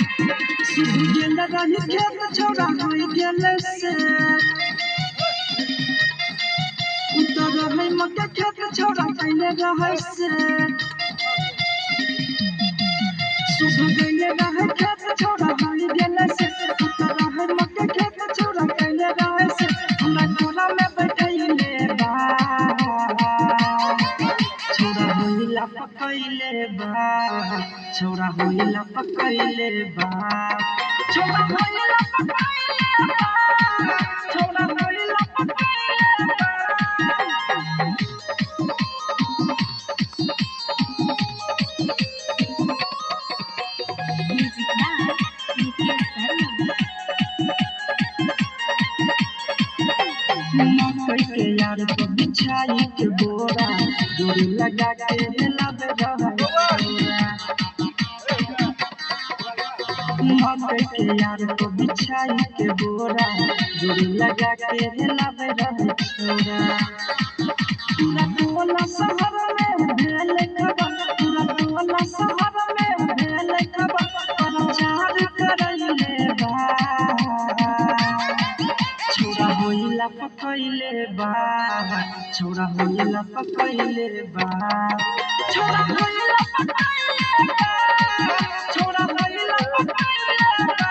गेल रही खेत छोड़ा होई गेल से उतर रही मक्का खेत छोड़ा कैले रहे से सुबह गइले रहे खेत छोड़ा होई गेल से उतर रही मक्का खेत छोड़ा कैले रहे से हमरा कोना में बैठैले बा छोड़ा होइला पकैले बा छोड़ा होइला पकैले बा छोड़ा होइला पकैले बा छोड़ा होइला पकैले बा म्यूजिक बाय नितेश शर्मा। मकई के यार तो बिछाई के बोरा जोड़ी लगा के लावे रहा मकई के यार तो बिछाई के बोरा जोड़ी लगा के लावे रहा पूरा टोला शहर में भेल खबर पूरा टोला शहर में भेल खबर प्रचार करैले बा छोड़ा होइला पकैले बा छोड़ा होइला पकैले बा छोड़ा होइला पकैले बा छोड़ा होइला पकैले बा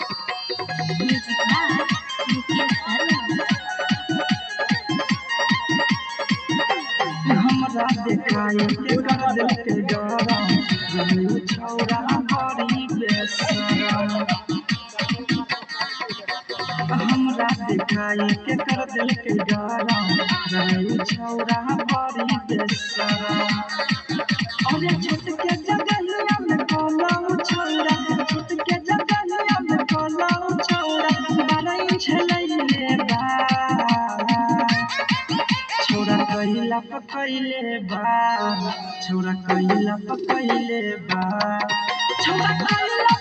म्यूजिक बाय नितेश शर्मा। हमरा देखाए के कर दिल के डरा रही छौरा बड़ी बेसरम हमरा देखाए के कर दिल के डरा रही छौरा बड़ी बेसरम अरे छोट के जगहिया में कोलाऊ छौरा छोट के जगहिया में कोलाऊ छौरा बड़ई छलैले बा छोड़ा कइला पकैले बा छोड़ा कइला पकैले बा छोड़ा कइला